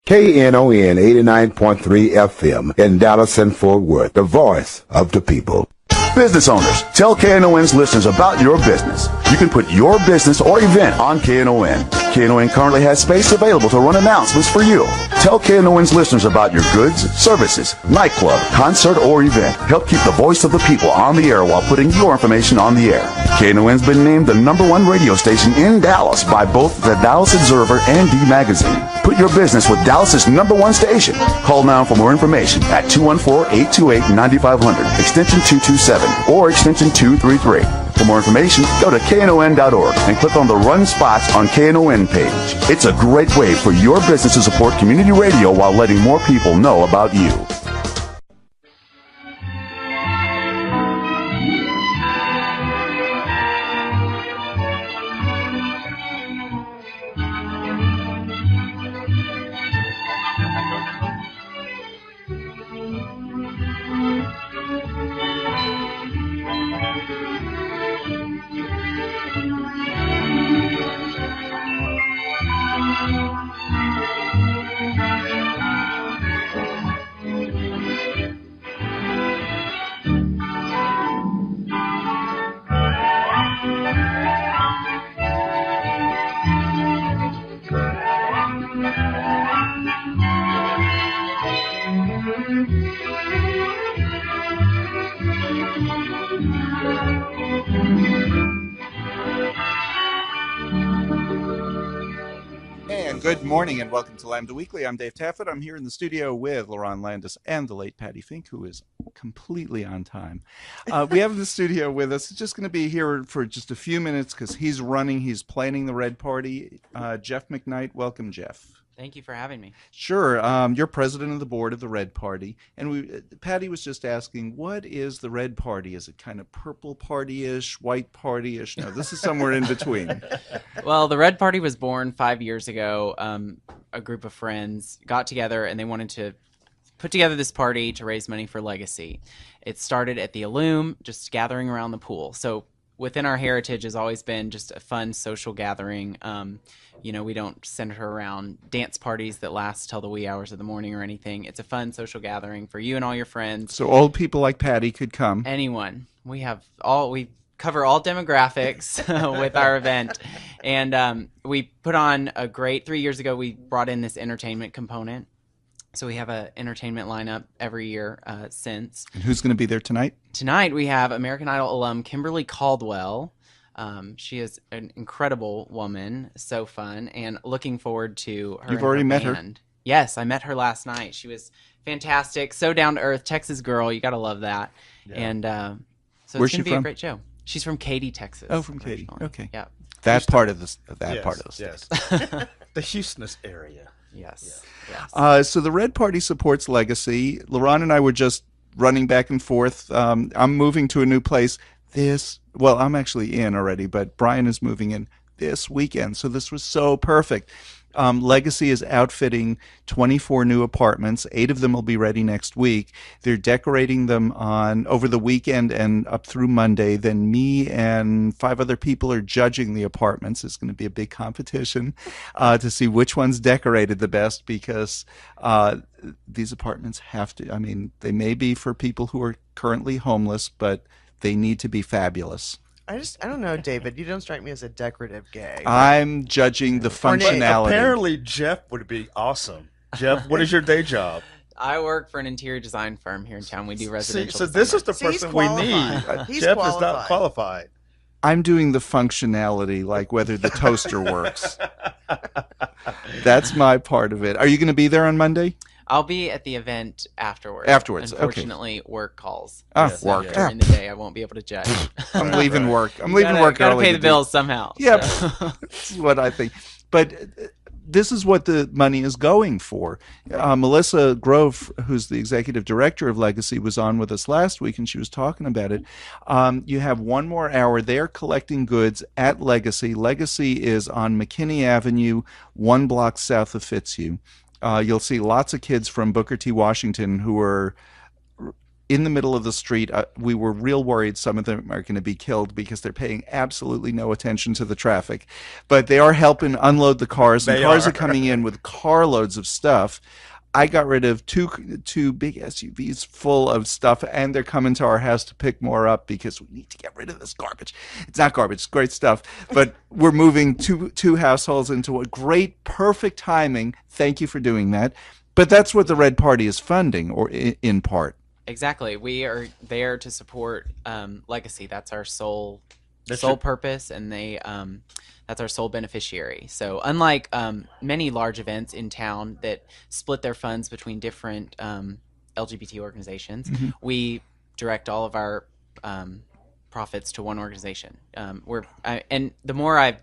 Knon 89.3 FM in Dallas and Fort Worth, the voice of the people. Business owners, tell KNON's listeners about your business. You can put your business or event on KNON. KNON currently has space available to run announcements for you. Tell KNON's listeners about your goods, services, nightclub, concert, or event. Help keep the voice of the people on the air while putting your information on the air. KNON's been named the #1 radio station in Dallas by both the Dallas Observer and D Magazine. Put your business with Dallas's #1 station. Call now for more information at 214-828-9500, extension 227, or extension 233. For more information, go to knon.org and click on the Run Spots on KNON page. It's a great way for your business to support community radio while letting more people know about you. Good morning and welcome to Lambda Weekly. I'm Dave Taffet. I'm here in the studio with Lerone Landis and the late Patti Fink, who is completely on time. We have in the studio with us, just going to be here for just a few minutes because he's planning the Red Party. Jeff McKnight, welcome, Jeff. Thank you for having me. Sure. You're president of the board of the Red Party. And Patty was just asking, what is the Red Party? Is it kind of purple party-ish, white party-ish? No, this is somewhere in between. Well, the Red Party was born 5 years ago. A group of friends got together and they wanted to put together this party to raise money for legacy. It started at the Illume, just gathering around the pool. So within our heritage has always been just a fun social gathering. We don't center around dance parties that last till the wee hours of the morning or anything. It's a fun social gathering for you and all your friends. So old people like Patty could come. Anyone. We cover all demographics with our event. And we put on a great, 3 years ago, we brought in this entertainment component. So we have an entertainment lineup every year since. And who's going to be there tonight? Tonight we have American Idol alum Kimberly Caldwell. She is an incredible woman, so fun, and looking forward to her. You've already met her? Yes, I met her last night. She was fantastic, so down to earth, Texas girl. You got to love that. Yeah. And so it's going to be a great show. She's from Katy, Texas. Oh, from Katy. Okay. Yeah. That part of the state. Yes. The Houston's area. Yes. So the Red Party supports legacy. Lerone and I were just running back and forth. I'm moving to a new place I'm actually in already, but Brian is moving in this weekend. So this was so perfect. Legacy is outfitting 24 new apartments. 8 of them will be ready next week. They're decorating them over the weekend and up through Monday. Then me and 5 other people are judging the apartments. It's going to be a big competition to see which one's decorated the best because these apartments they may be for people who are currently homeless, but they need to be fabulous. I don't know, David. You don't strike me as a decorative gay. I'm judging the functionality. Apparently, Jeff would be awesome. Jeff, what is your day job? I work for an interior design firm here in town. We do residential. So this is the person we need. Jeff is not qualified. I'm doing the functionality, like whether the toaster works. That's my part of it. Are you going to be there on Monday? I'll be at the event afterwards. Unfortunately, work calls. Work. During the day, I won't be able to judge. I'm leaving work. I'm leaving work early. Got to pay the bills somehow. Yep. So. This is what I think. But this is what the money is going for. Melissa Grove, who's the executive director of Legacy, was on with us last week, and she was talking about it. You have one more hour. They're collecting goods at Legacy. Legacy is on McKinney Avenue, 1 block south of Fitzhugh. You'll see lots of kids from Booker T. Washington who are in the middle of the street. We were real worried some of them are going to be killed because they're paying absolutely no attention to the traffic. But they are helping unload the cars, and cars are coming in with carloads of stuff. I got rid of two big SUVs full of stuff, and they're coming to our house to pick more up because we need to get rid of this garbage. It's not garbage, it's great stuff. But we're moving two households into a great, perfect timing. Thank you for doing that. But that's what the Red Party is funding, or in part. Exactly. We are there to support Legacy. That's our sole purpose, and that's our sole beneficiary. So unlike many large events in town that split their funds between different LGBT organizations, we direct all of our profits to one organization. And the more I've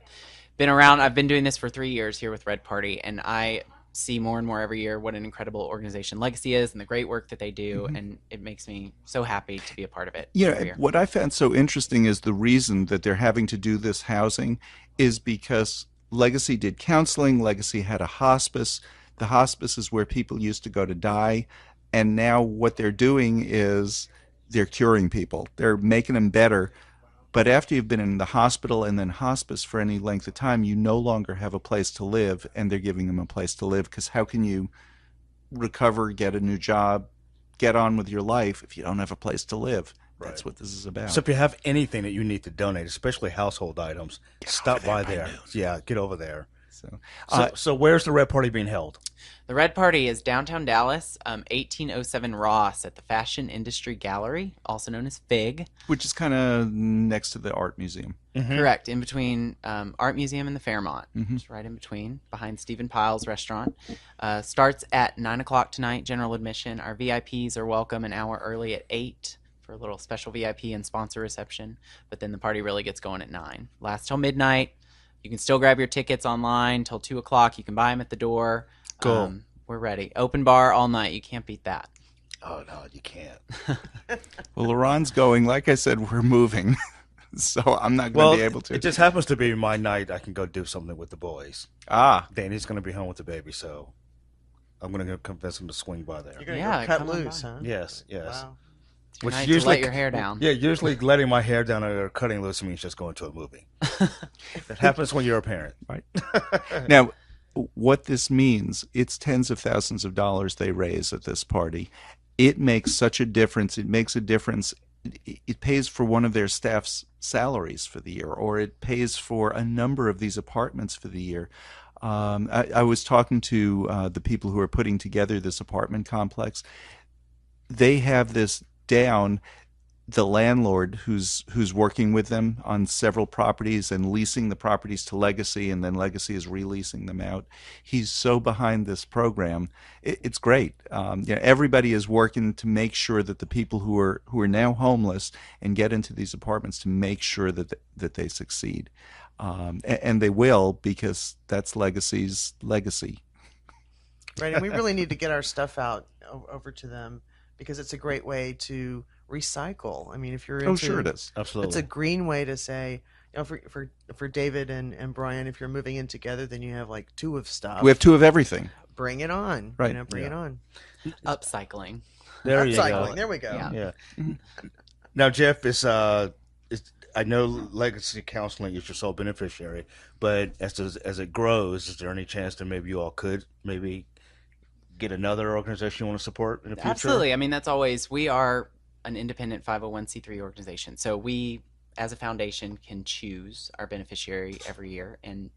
been around, I've been doing this for 3 years here with Red Party, and I see more and more every year what an incredible organization Legacy is and the great work that they do, and it makes me so happy to be a part of it. What I found so interesting is the reason that they're having to do this housing is because Legacy did counseling, Legacy had a hospice. The hospice is where people used to go to die, and now what they're doing is they're curing people. They're making them better. But after you've been in the hospital and then hospice for any length of time, you no longer have a place to live, and they're giving them a place to live, because how can you recover, get a new job, get on with your life if you don't have a place to live? Right. That's what this is about. So if you have anything that you need to donate, especially household items, stop by there. Yeah, get over there. So where's the Red Party being held? The Red Party is downtown Dallas, 1807 Ross at the Fashion Industry Gallery, also known as FIG. Which is kind of next to the art museum. Correct, in between Art Museum and the Fairmont. Just right in between, behind Stephen Pyle's restaurant. Starts at 9 o'clock tonight, general admission. Our VIPs are welcome an hour early at 8 for a little special VIP and sponsor reception. But then the party really gets going at 9. Lasts till midnight. You can still grab your tickets online till 2 o'clock. You can buy them at the door. Cool. We're ready. Open bar all night. You can't beat that. Oh, no, you can't. Well, Leron's going. Like I said, we're moving. So I'm not going to be able to. It just happens to be my night. I can go do something with the boys. Danny's going to be home with the baby, so I'm going to go convince him to swing by there. You're going to cut loose, huh? Yes. Wow. Which Night usually to let your hair down. Yeah, usually letting my hair down or cutting loose means just going to a movie. That happens when you're a parent. Right. Now, what this means, it's tens of thousands of dollars they raise at this party. It makes such a difference. It makes a difference. It pays for one of their staff's salaries for the year, or it pays for a number of these apartments for the year. I was talking to the people who are putting together this apartment complex. They have this down. The landlord who's working with them on several properties and leasing the properties to Legacy, and then Legacy is releasing them out. He's so behind this program. It's great. Everybody is working to make sure that the people who are now homeless and get into these apartments, to make sure that they succeed, and they will, because that's Legacy's legacy. Right, and we really need to get our stuff out over to them, because it's a great way to recycle. I mean, if you're into, sure it is. Absolutely. It's a green way to say, for David and Brian, if you're moving in together, then you have like 2 of stuff. We have 2 of everything. Bring it on. Right. Bring it on. Upcycling. There you Upcycling. go. There we go. Yeah. Now, Jeff, I know Legacy Counseling is your sole beneficiary, but as it grows, is there any chance that maybe you all could maybe get another organization you want to support in the future? Absolutely. I mean, we are an independent 501c3 organization. So we, as a foundation, can choose our beneficiary every year. And,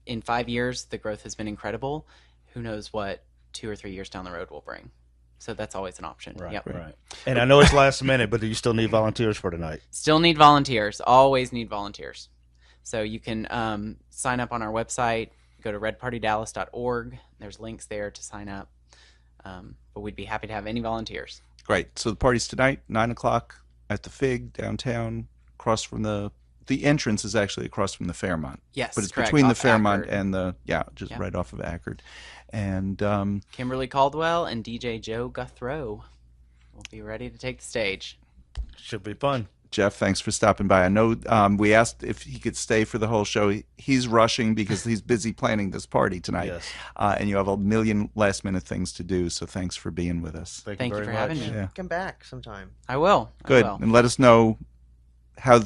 in 5 years, the growth has been incredible. Who knows what 2 or 3 years down the road will bring. So that's always an option. Right, Yep. right. And I know it's last minute, but do you still need volunteers for tonight? Still need volunteers. Always need volunteers. So you can sign up on our website. Go to redpartydallas.org. There's links there to sign up. But we'd be happy to have any volunteers. Great. So the party's tonight, 9 o'clock at the FIG downtown, across from the entrance is actually across from the Fairmont. Yes, but it's correct, between the off Fairmont Ackerd. and right off of Ackerd. And Kimberly Caldwell and DJ Joe Guthrow will be ready to take the stage. Should be fun. Jeff, thanks for stopping by. I know we asked if he could stay for the whole show. He's rushing because he's busy planning this party tonight. Yes. And you have a million last-minute things to do, so thanks for being with us. Thank you for having me. Yeah. Come back sometime. I will. Good. I will. And let us know how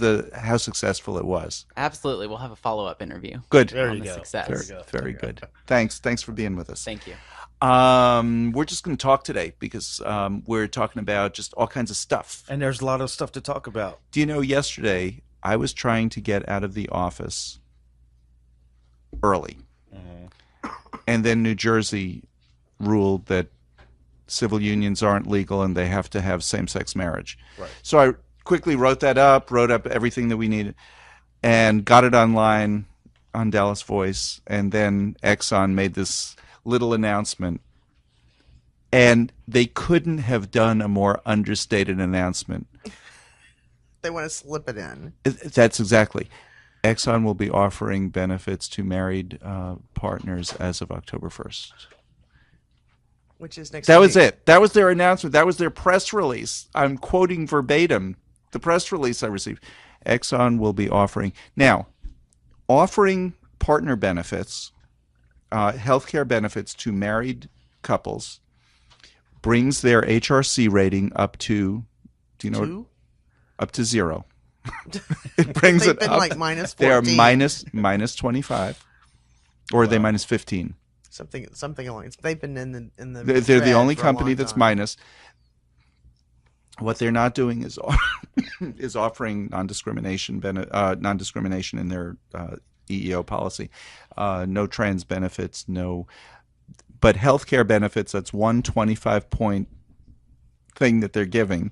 successful it was. Absolutely. We'll have a follow-up interview. Good. There on you the go. success. There you go. Very good. Thanks for being with us. Thank you. We're just going to talk today because we're talking about just all kinds of stuff. And there's a lot of stuff to talk about. Do you know, yesterday I was trying to get out of the office early. And then New Jersey ruled that civil unions aren't legal and they have to have same-sex marriage. Right. So I quickly wrote up everything that we needed, and got it online on Dallas Voice, and then Exxon made this little announcement, and they couldn't have done a more understated announcement. They want to slip it in. That's exactly. Exxon will be offering benefits to married partners as of October 1st. Which is next That was week. it. That was their announcement. That was their press release. I'm quoting verbatim the press release I received. Exxon will be offering partner benefits, healthcare benefits to married couples, brings their HRC rating up to, do you know? Two? Up to 0. It brings They've it been up. like minus They are 14. minus 25, or are they minus 15? Something along. They've been in the. They're the red only for a company long that's time. minus. What they're not doing is is offering non-discrimination in their EEO policy. No trans benefits, but healthcare benefits. That's one 25-point thing that they're giving.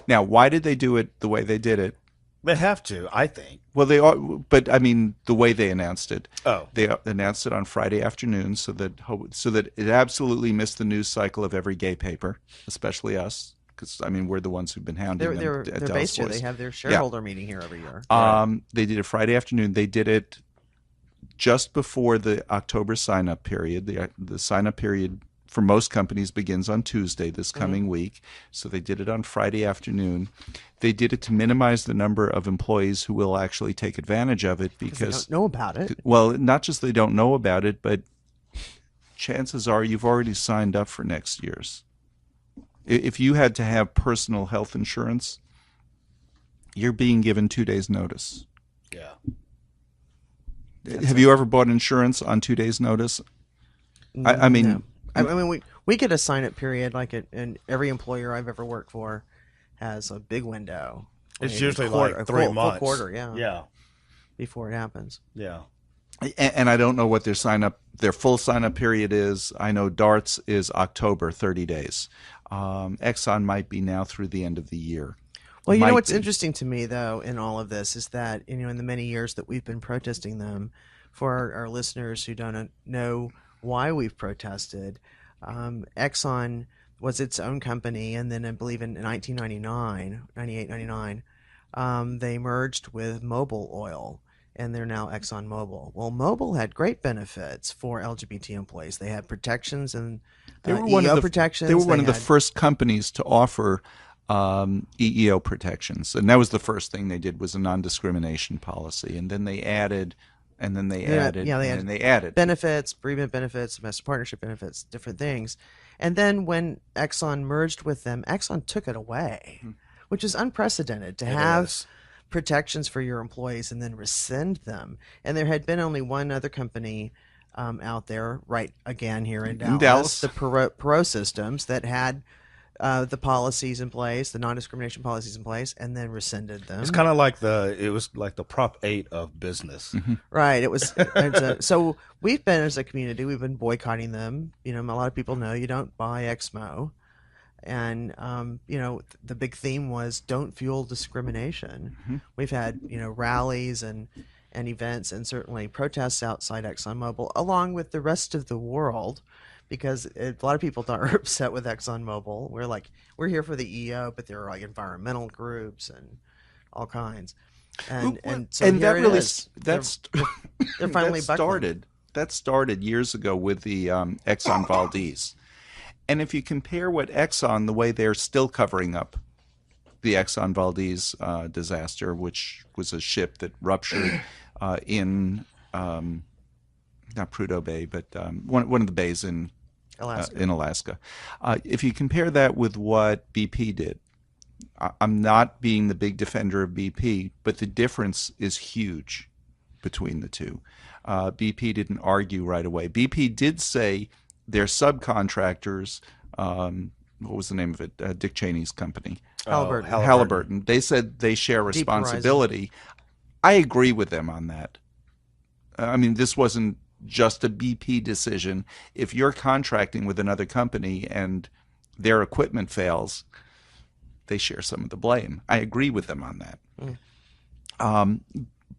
Now, why did they do it the way they did it? They have to, I think. Well, they are, but I mean the way they announced it. Oh. They announced it on Friday afternoon, so that it absolutely missed the news cycle of every gay paper, especially us, because I mean we're the ones who've been hounding them. They're at Dallas based here. Voice. They have their shareholder meeting here every year. They did it Friday afternoon. They did it just before the October sign-up period. The sign-up period for most companies begins on Tuesday this coming week. So they did it on Friday afternoon. They did it to minimize the number of employees who will actually take advantage of it They because don't know about it. well, not just they don't know about it, but chances are you've already signed up for next year's. If you had to have personal health insurance, you're being given 2 days notice. Yeah. Have you ever bought insurance on 2 days notice? I mean, No. I mean, we get a sign-up period and every employer I've ever worked for has a big window. It's I mean, usually a like 3 full months. quarter, yeah, Yeah. before it happens. Yeah. and I don't know what their full sign-up period is. I know Dart's is October, 30 days. Exxon might be now through the end of the year. Well, you Might know what's be. interesting to me, though, in all of this is that, in the many years that we've been protesting them, for our listeners who don't know why we've protested, Exxon was its own company, and then I believe in 1998, 99, they merged with Mobil Oil, and they're now Exxon Mobil. Well, Mobil had great benefits for LGBT employees. They had protections and They were one EEO of the protections. They were one of the had- first companies to offer EEO protections, and that was the first thing they did was a non-discrimination policy, and then they added, and then they added, yeah, they and had then they added. benefits, bereavement benefits, domestic partnership benefits, different things. And then when Exxon merged with them, Exxon took it away, which is unprecedented to have is. protections for your employees and then rescind them. And there had been only one other company out there, right again here in Dallas, the Perot Systems, that had the policies in place, the non-discrimination policies in place, and then rescinded them. It's kind of like it was like the Prop 8 of business. Right. It was. So we've been, as a community, we've been boycotting them. A lot of people know you don't buy Exmo, and the big theme was don't fuel discrimination. We've had rallies and events and certainly protests outside ExxonMobil, along with the rest of the world. Because a lot of people are upset with ExxonMobil. We're here for the EO, but there are like environmental groups and all kinds. And so and here that it really is. that's They're finally buckling. That started years ago with the Exxon Valdez. And if you compare what Exxon, the way they're still covering up the Exxon Valdez disaster, which was a ship that ruptured in not Prudhoe Bay, but one of the bays in Alaska. If you compare that with what BP did, I'm not being the big defender of BP, but the difference is huge between the two. BP didn't argue right away. BP did say their subcontractors, what was the name of it? Dick Cheney's company. Halliburton. They said they share responsibility. I agree with them on that. I mean, this wasn't just a BP decision. If you're contracting with another company and their equipment fails, they share some of the blame. I agree with them on that.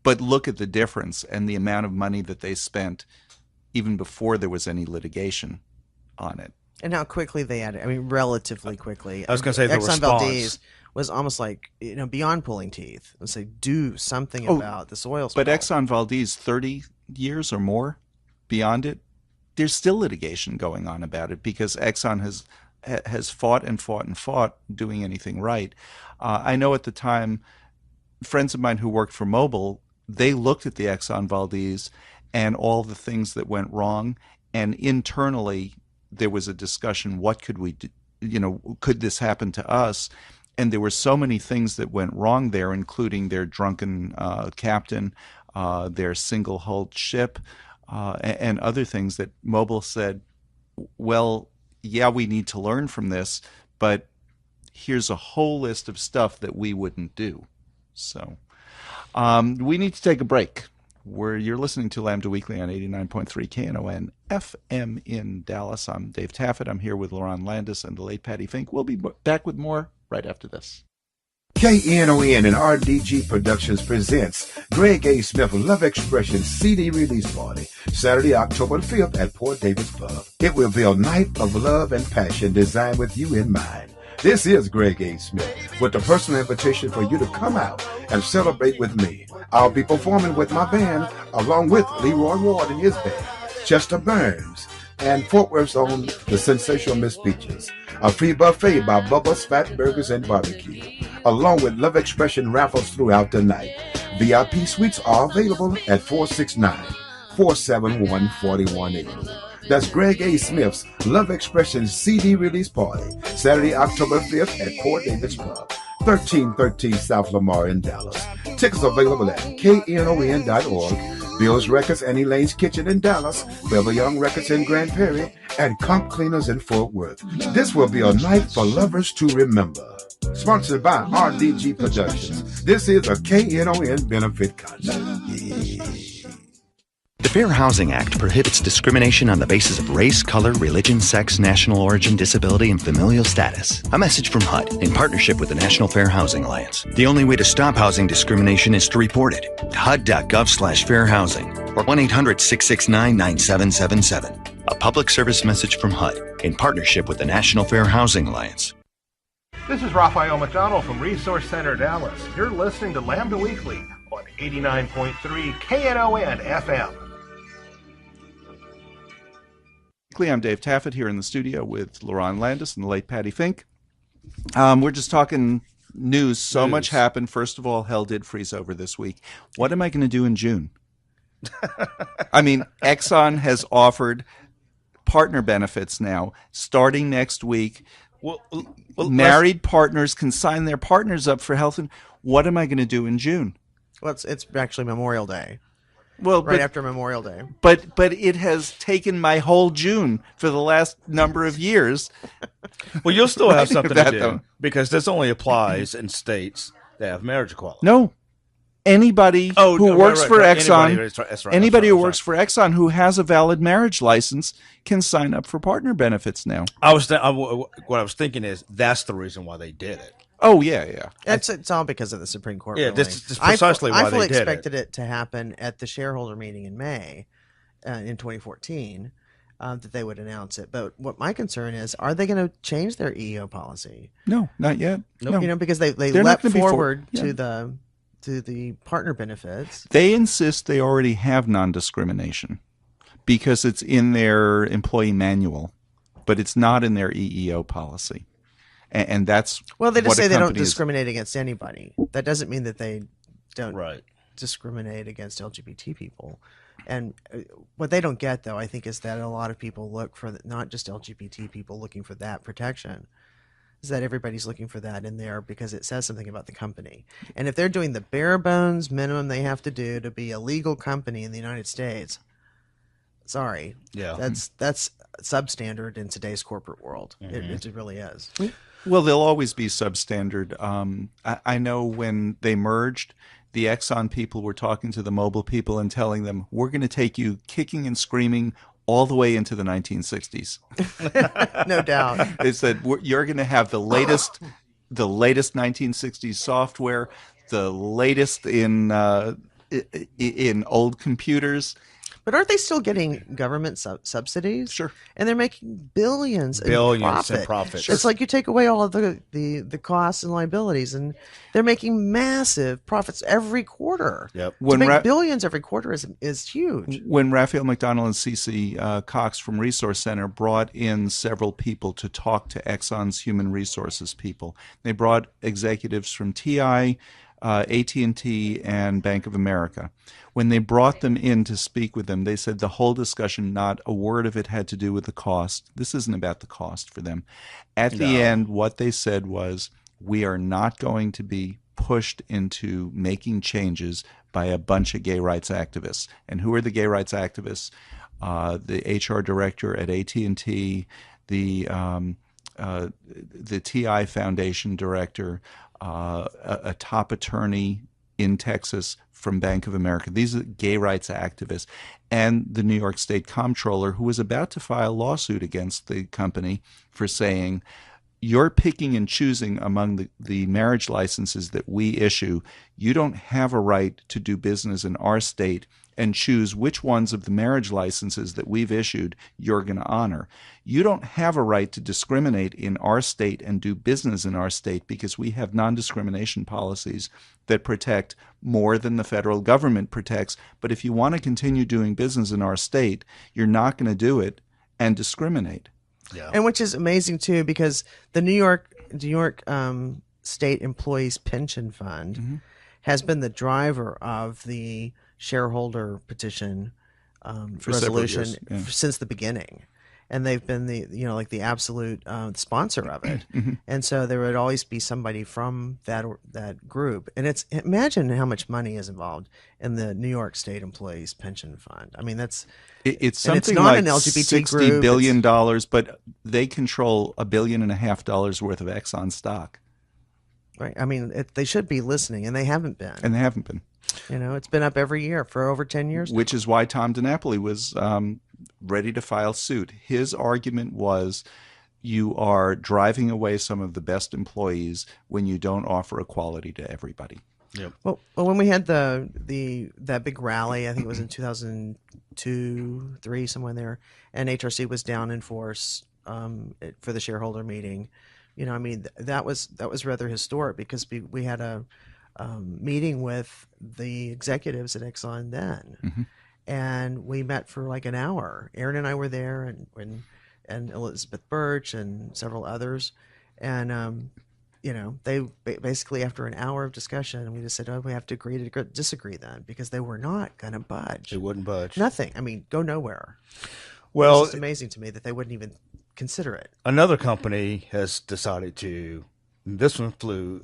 But look at the difference and the amount of money that they spent even before there was any litigation on it. And how quickly they had it. I mean, relatively quickly. I was going to say the Exxon response Valdez was almost like, beyond pulling teeth. And say, do something about this oil spill. But Exxon Valdez, 30 years or more beyond it, there's still litigation going on about it because Exxon has fought and fought and fought doing anything right. I know at the time, friends of mine who worked for Mobil, they looked at the Exxon Valdez and all the things that went wrong, and internally there was a discussion, what could we do? Could this happen to us? And there were so many things that went wrong there, including their drunken captain, their single-hulled ship, and other things that Mobil said, well, yeah, we need to learn from this, but here's a whole list of stuff that we wouldn't do. So we need to take a break. You're listening to Lambda Weekly on 89.3 Knon FM in Dallas. I'm Dave Taffet. I'm here with Lerone Landis and the late Patti Fink. We'll be back with more right after this. KNON and RDG Productions presents Greg A. Smith Love Expression CD release party, Saturday, October 5th at Port Davis Pub. It will be a night of love and passion designed with you in mind. This is Greg A. Smith with a personal invitation for you to come out and celebrate with me. I'll be performing with my band along with Leroy Ward and his band, Chester Burns, and Fort Worth's own The Sensational Miss Peaches. A free buffet by Bubba's Fat Burgers and Barbecue, along with Love Expression raffles throughout the night. VIP suites are available at 469-471-4180. That's Greg A. Smith's Love Expression CD release party, Saturday, October 5th at Port Davis Pub, 1313 South Lamar in Dallas. Tickets available at knon.org, Bill's Records and Elaine's Kitchen in Dallas, Beverly Young Records in Grand Prairie, and Comp Cleaners in Fort Worth. This will be a night for lovers to remember. Sponsored by RDG Productions. This is a KNON benefit concert. Yeah. The Fair Housing Act prohibits discrimination on the basis of race, color, religion, sex, national origin, disability, and familial status. A message from HUD in partnership with the National Fair Housing Alliance. The only way to stop housing discrimination is to report it. HUD.gov/fairhousing or 1-800-669-9777. A public service message from HUD in partnership with the National Fair Housing Alliance. This is Raphael McDonald from Resource Center Dallas. You're listening to Lambda Weekly on 89.3 KNON FM. I'm Dave Taffet here in the studio with Lerone Landis and the late Patti Fink. We're just talking news. So much happened. First of all, hell did freeze over this week. What am I going to do in June? I mean, Exxon has offered partner benefits now starting next week. Well, married partners can sign their partners up for health. And what am I going to do in June? Well, it's actually Memorial Day. Well, right after Memorial Day. But it has taken my whole June for the last number of years. Well, you'll still have something to do because this only applies in states that have marriage equality. No. Anybody who works for Exxon, anybody who works for Exxon who has a valid marriage license can sign up for partner benefits now. What I was thinking is that's the reason why they did it. Oh, yeah. It's all because of the Supreme Court. Yeah, this is precisely why they did it. I fully expected it to happen at the shareholder meeting in May in 2014, that they would announce it. But what my concern is, are they going to change their EEO policy? No, not yet. No. Because they leapt forward to the partner benefits. They insist they already have non-discrimination because it's in their employee manual, but it's not in their EEO policy. and that's Well, they just what a say they don't company is. discriminate against anybody. That doesn't mean that they don't Right. discriminate against LGBT people. And what they don't get, though, I think, is that a lot of people look for not just LGBT people looking for that protection. Is that everybody's looking for that in there because it says something about the company. And if they're doing the bare bones minimum they have to do to be a legal company in the United States, sorry, that's substandard in today's corporate world. It really is. Well, they'll always be substandard. I know when they merged, the Exxon people were talking to the Mobil people and telling them, we're going to take you kicking and screaming all the way into the 1960s. No doubt. They said, you're going to have the latest 1960s software, the latest in old computers. But aren't they still getting government subsidies? Sure. And they're making billions in profit. Sure. It's like you take away all of the costs and liabilities, and they're making massive profits every quarter. Yep. To make billions every quarter is huge. When Raphael McDonald and Cece Cox from Resource Center brought in several people to talk to Exxon's human resources people, they brought executives from TI, AT&T, and Bank of America. When they brought them in to speak with them, they said the whole discussion, not a word of it had to do with the cost. This isn't about the cost for them. At the end, what they said was, we are not going to be pushed into making changes by a bunch of gay rights activists. And who are the gay rights activists? The HR director at AT&T, the TI Foundation director, a top attorney in Texas from Bank of America. These are gay rights activists. And the New York State Comptroller, who was about to file a lawsuit against the company for saying, you're picking and choosing among the marriage licenses that we issue. You don't have a right to do business in our state and choose which ones of the marriage licenses that we've issued you're going to honor. You don't have a right to discriminate in our state and do business in our state because we have non-discrimination policies that protect more than the federal government protects. But if you want to continue doing business in our state, you're not going to do it and discriminate. Yeah. And which is amazing too, because the New York State Employees Pension Fund has been the driver of the shareholder petition resolution since the beginning, and they've been the absolute sponsor of it. And so there would always be somebody from that group, and imagine how much money is involved in the New York State Employees Pension Fund. I mean, it's something not like an LGBT $60 group. billion, but they control $1.5 billion worth of Exxon stock. Right. I mean, they should be listening, and they haven't been. It's been up every year for over 10 years. Which is why Tom DiNapoli was ready to file suit. His argument was, you are driving away some of the best employees when you don't offer equality to everybody. Yep. Well, when we had that big rally, I think it was in 2002, 3, somewhere in there, and HRC was down in force for the shareholder meeting. I mean, that was rather historic because we had a meeting with the executives at Exxon then, and we met for like an hour. Aaron and I were there, and Elizabeth Birch and several others, and they basically, after an hour of discussion, we just said, we have to agree to disagree then, because they were not going to budge. They wouldn't budge. Nothing. I mean, go nowhere. Well, it's just amazing to me that they wouldn't even consider it. Another company has decided this one flew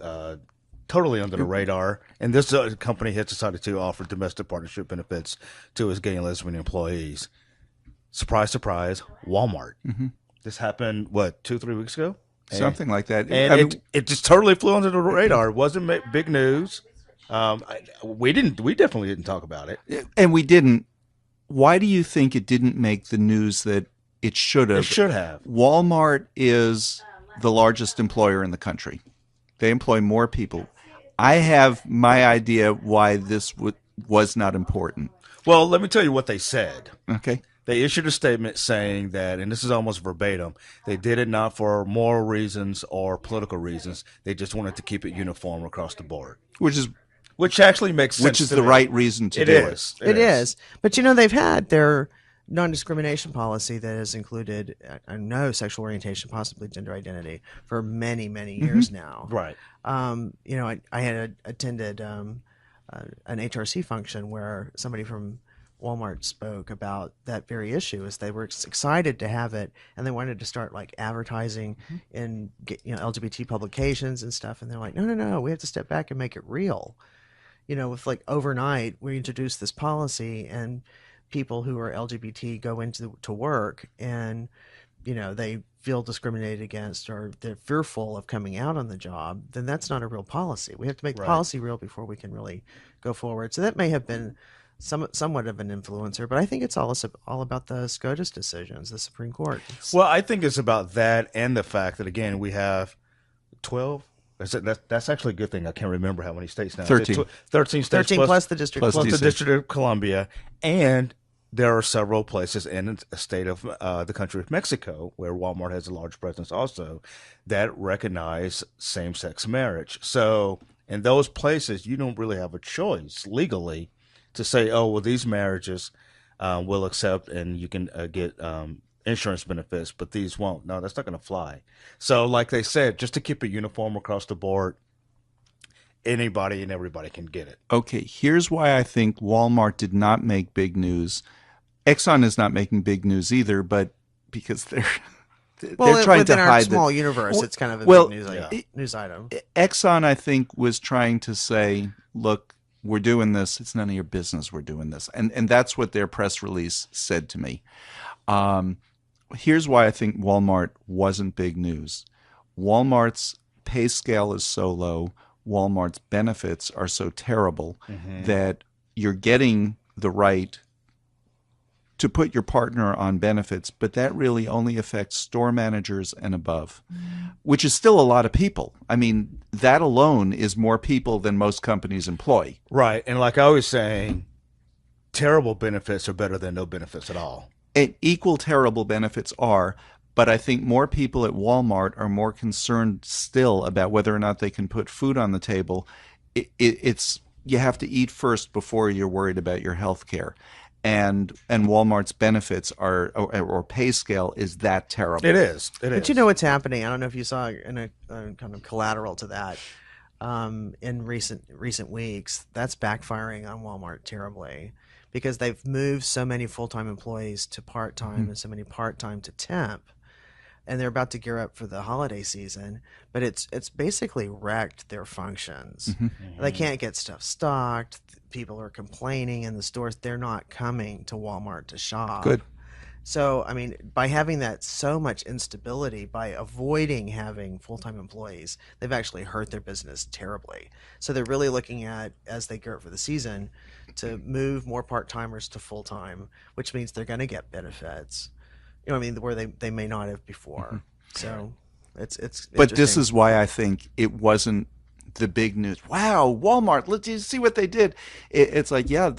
totally under the radar, and this company has decided to offer domestic partnership benefits to its gay and lesbian employees. Surprise, surprise, Walmart. This happened, 2-3 weeks ago? Something like that. And it just totally flew under the radar. It wasn't big news. We definitely didn't talk about it. And we didn't. Why do you think it didn't make the news that it should have? It should have. Walmart is the largest employer in the country. They employ more people. I have my idea why this was not important. Well, let me tell you what they said. Okay. They issued a statement saying that, and this is almost verbatim, they did it not for moral reasons or political reasons. They just wanted to keep it uniform across the board. Which actually makes sense. Which is the right reason to do it. It is. But they've had their non-discrimination policy that has included no sexual orientation, possibly gender identity, for many, many years now. Right. I had attended an HRC function where somebody from Walmart spoke about that very issue. As they were excited to have it, and they wanted to start like advertising in LGBT publications and stuff, and they're like, no, we have to step back and make it real. With like overnight, we introduced this policy, and people who are LGBT go into work, and they feel discriminated against, or they're fearful of coming out on the job. Then that's not a real policy. We have to make policy real before we can really go forward. So that may have been somewhat of an influencer, but I think it's all about the SCOTUS decisions, the Supreme Court. Well, I think it's about that, and the fact that, again, we have 12. That's actually a good thing. I can't remember how many states now. 13. 13 states 13 plus the District plus the District of Columbia, and there are several places in a state of the country of Mexico where Walmart has a large presence also that recognize same-sex marriage. So in those places, you don't really have a choice legally to say, oh, well, these marriages will accept and you can get insurance benefits, but these won't. No, that's not going to fly. So like they said, just to keep it uniform across the board, anybody and everybody can get it. Okay, here's why I think Walmart did not make big news. Exxon is not making big news either, but because they're trying to hide our small universe, it's kind of a big news item. Exxon, I think, was trying to say, look, we're doing this. It's none of your business we're doing this. And that's what their press release said to me. Here's why I think Walmart wasn't big news. Walmart's pay scale is so low, Walmart's benefits are so terrible that you're getting the right to put your partner on benefits, but that really only affects store managers and above, which is still a lot of people. I mean, that alone is more people than most companies employ. Right. And like I was saying, terrible benefits are better than no benefits at all. And equal terrible benefits are, but I think more people at Walmart are more concerned still about whether or not they can put food on the table. It's you have to eat first before you're worried about your health care. And Walmart's benefits are or pay scale is that terrible. It is. But you know what's happening? I don't know if you saw in a kind of collateral to that in recent weeks. That's backfiring on Walmart terribly because they've moved so many full-time employees to part-time and so many part-time to temp, and they're about to gear up for the holiday season. But it's basically wrecked their functions. They can't get stuff stocked. People are complaining in the stores. They're not coming to Walmart to shop. Good. So, I mean, by having that so much instability, by avoiding having full-time employees, they've actually hurt their business terribly. So they're really looking at, as they gear up for the season, to move more part-timers to full-time, which means they're going to get benefits, where they may not have before. So it's But this is why I think it wasn't the big news. Wow, Walmart, let's see what they did. It's like, yeah,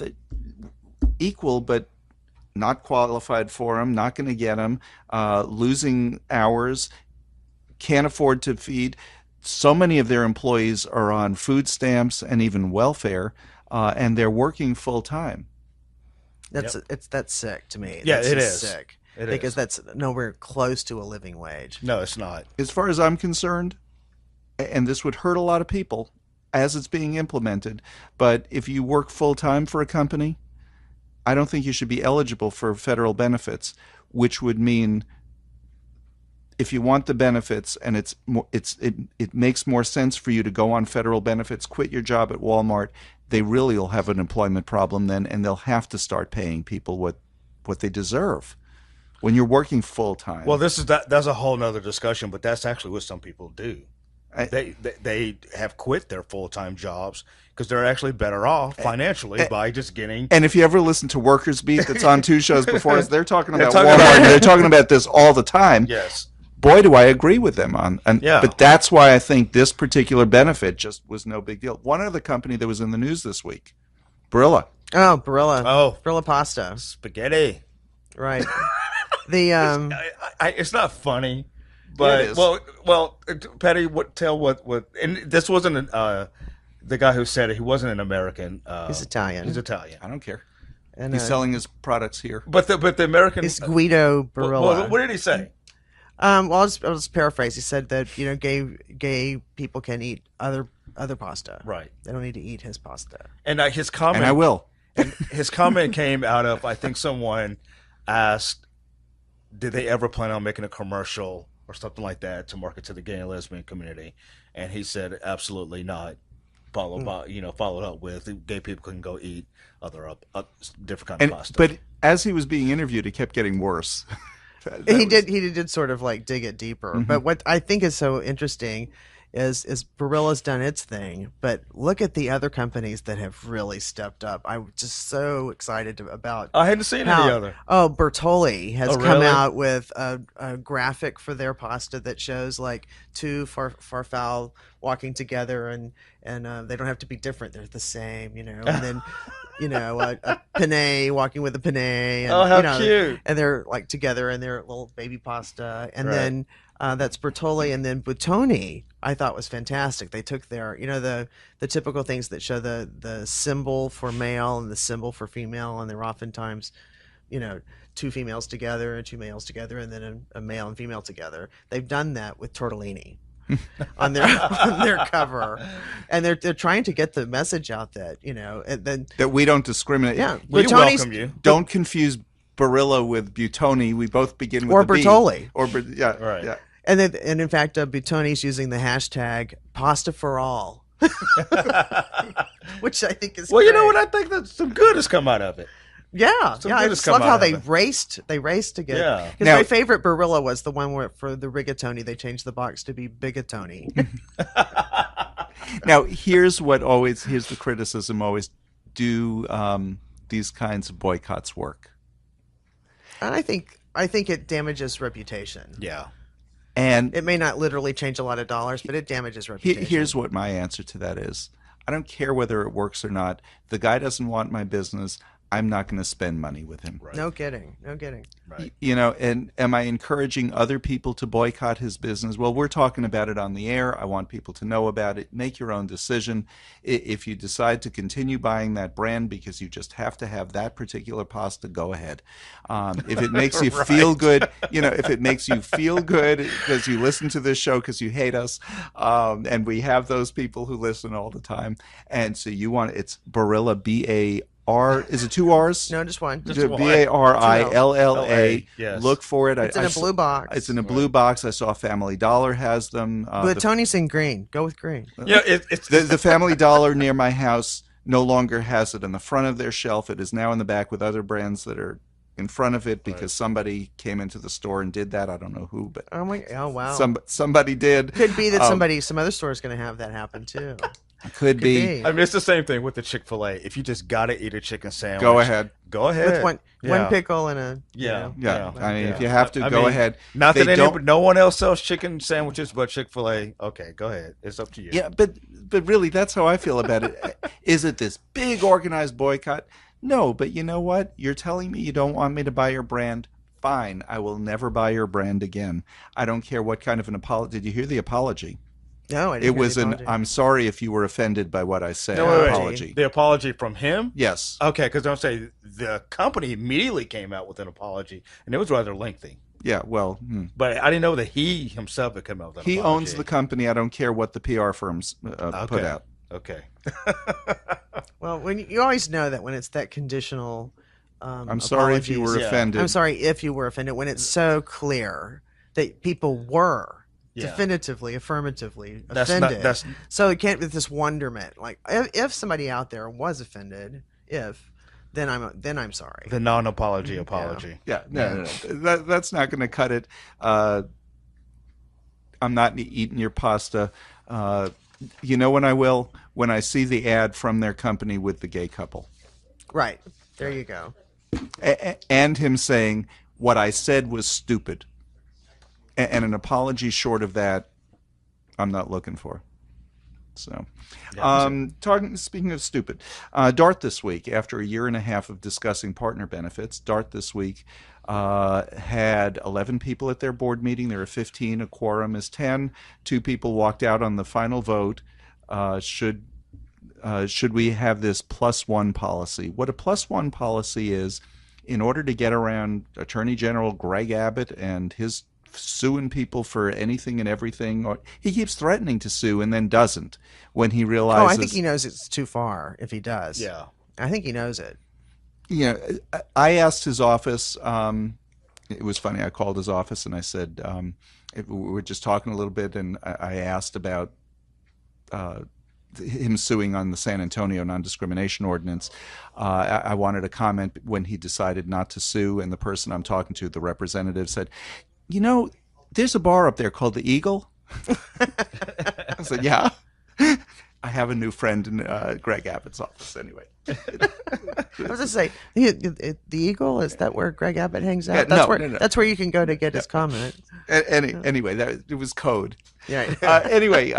equal, but not qualified for them, not going to get them, losing hours, can't afford to feed. So many of their employees are on food stamps and even welfare, and they're working full time. That's sick to me. Yeah, that's it is sick it because is. That's nowhere close to a living wage. No, it's not. As far as I'm concerned, and this would hurt a lot of people as it's being implemented, but if you work full time for a company, I don't think you should be eligible for federal benefits, which would mean if you want the benefits and it makes more sense for you to go on federal benefits, quit your job at Walmart, they really will have an employment problem then, and they'll have to start paying people what they deserve when you're working full time. Well, that's a whole nother discussion, but that's actually what some people do. They have quit their full-time jobs because they're actually better off financially by just getting. And if you ever listen to Workers Beat, that's on 2 shows before us, they're talking about Walmart, and they're talking about this all the time. Yes. Boy, do I agree with them on. But that's why I think this particular benefit just was no big deal. One other company that was in the news this week, Barilla. Oh, Barilla. Oh, Barilla pasta. Spaghetti. Right. It's not funny. But well, Patty, and this wasn't the guy who said it. He wasn't an American. He's Italian. I don't care. And He's selling his products here. But the American it's Guido Barilla. what did he say? Well, I'll just paraphrase. He said that gay people can eat other pasta. Right. They don't need to eat his pasta. And his comment. And I will. And his comment came out of, I think someone asked, did they ever plan on making a commercial or something like that to market to the gay and lesbian community? And he said, absolutely not. Followed up with, gay people can go eat other different kind of pasta. But as he was being interviewed, it kept getting worse. He did sort of like dig it deeper. But what I think is so interesting is Barilla's done its thing, but look at the other companies that have really stepped up. I'm just so excited about. I hadn't seen any other. Oh, Bertolli has come really? out with a graphic for their pasta that shows like two farfalle walking together, and they don't have to be different; they're the same, And then a penne walking with a penne. And, oh, how cute! And they're like together in their little baby pasta, and Right. then. That's Bertolli, and then Buitoni I thought was fantastic. They took their, the typical things that show the symbol for male and the symbol for female, and they're oftentimes, two females together and two males together, and then a male and female together. They've done that with tortellini on their cover, and they're trying to get the message out that and then that we don't discriminate. Yeah, we Buitoni's- welcome you. Don't confuse Barilla with Buitoni. We both begin with Or the B. Bertolli. Yeah, Right. yeah. And in fact, Buitoni's using the hashtag pasta for all, which I think is Well, you know great. what? I think that some good has come out of it. Yeah, Some yeah. I good has just come love out how of they it. raced. They raced together. Yeah. Because Now- my favorite Barilla was the one where for the rigatoni they changed the box to be bigatoni. Now, here's the criticism always. Do these kinds of boycotts work? And I think it damages reputation. Yeah. And It may not literally change a lot of dollars, but it damages reputation. here's what my answer to that is. I don't care whether it works or not. The guy doesn't want my business. I'm not going to spend money with him. No kidding. Right. And am I encouraging other people to boycott his business? Well, we're talking about it on the air. I want people to know about it. Make your own decision. If you decide to continue buying that brand because you just have to have that particular pasta, go ahead. If it makes you feel good, if it makes you feel good because you listen to this show because you hate us, and we have those people who listen all the time, and so it's Barilla, B-A-R, is it two R's? No, just one. Barilla. Yes. Look for it. It's in a blue box. It's in a blue box. I saw Family Dollar has them. But Tony's in green. Go with green. Yeah, it's The Family Dollar near my house no longer has it on the front of their shelf. It is now in the back with other brands that are in front of it because somebody came into the store and did that. I don't know who, but Oh wow. somebody did. Could be that some other store is going to have that happen too. Could be. I mean, it's the same thing with the Chick-fil-A. If you just gotta eat a chicken sandwich, Go ahead. Go ahead. With one pickle and a Yeah. Yeah. I mean, Yeah. if you have to, I go mean, ahead. Not They that don't- no one else sells chicken sandwiches but Chick-fil-A. Okay, go ahead. It's up to you. Yeah, but really, that's how I feel about it. Is it this big organized boycott? No, but you know what? You're telling me you don't want me to buy your brand. Fine, I will never buy your brand again. I don't care what kind of an apology. Did you hear the apology? No, I didn't It hear was the an apology. I'm sorry if you were offended by what I said No, wait. apology. The apology from him? Yes. Okay, because don't say the company immediately came out with an apology, and it was rather lengthy. Yeah, well, But I didn't know that he himself had come out with an he apology. owns the company. I don't care what the PR firms put Okay. out. Okay. Well, when you always know that when it's that conditional. I'm sorry if you were apologies. Yeah. offended. I'm sorry if you were offended when it's so clear that people were Yeah. definitively, affirmatively That's not- offended. that's- So it can't be this wonderment. Like if somebody out there was offended, then I'm sorry. The non-apology apology. Yeah, no. That's not going to cut it. I'm not eating your pasta. You know when I will? When I see the ad from their company with the gay couple. Right. There you go. And him saying, what I said was stupid. And an apology short of that, I'm not looking for. So, speaking of stupid, DART this week, after a year and a half of discussing partner benefits, DART this week had 11 people at their board meeting. There are 15. A quorum is 10. 2 people walked out on the final vote. Should should we have this +1 policy? What a +1 policy is, in order to get around Attorney General Greg Abbott and his suing people for anything and everything, or he keeps threatening to sue and then doesn't when he realizes. Oh, I think he knows it's too far if he does. Yeah. I think he knows it. I asked his office. It was funny. I called his office and I said, we were just talking a little bit, and I asked about him suing on the San Antonio non-discrimination ordinance. I wanted a comment when he decided not to sue, and the person I'm talking to, the representative, said, there's a bar up there called the Eagle. I said, yeah. I have a new friend in Greg Abbott's office anyway. I was going to say, the Eagle, is that where Greg Abbott hangs out? Yeah, No. That's where you can go to get his comment. Anyway, it was code. Yeah. Anyway,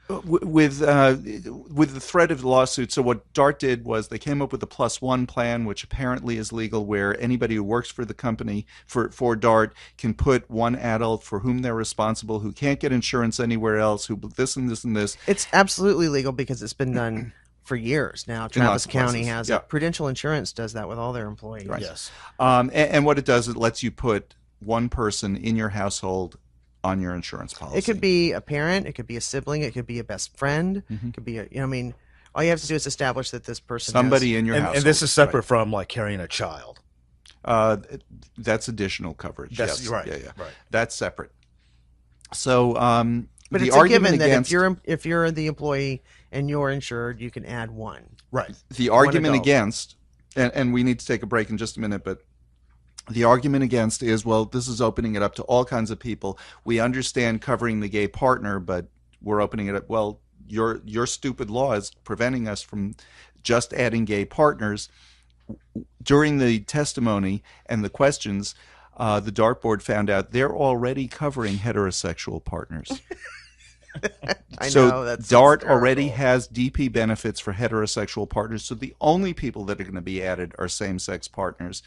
with the threat of the lawsuit, so what DART did was they came up with a +1 plan, which apparently is legal, where anybody who works for the company for DART can put one adult for whom they're responsible, who can't get insurance anywhere else, who this and this and this. It's absolutely legal because it's been done for years now. Travis County has it. Prudential Insurance does that with all their employees. Right. Yes. And what it does, it lets you put one person in your household on your insurance policy. It could be a parent, it could be a sibling, it could be a best friend, it could be all you have to do is establish that this person somebody in your household. And this is separate from like carrying a child. That's additional coverage. That's yes. right. Yeah. Right. That's separate. So, but the it's a given against, that if you're the employee and you're insured, you can add one. Right. The argument against, and we need to take a break in just a minute, but the argument against is, well, this is opening it up to all kinds of people. We understand covering the gay partner, but we're opening it up. Well, your stupid law is preventing us from just adding gay partners. During the testimony and the questions, the DART board found out they're already covering heterosexual partners. I so know, DART already has DP benefits for heterosexual partners. So the only people that are going to be added are same-sex partners.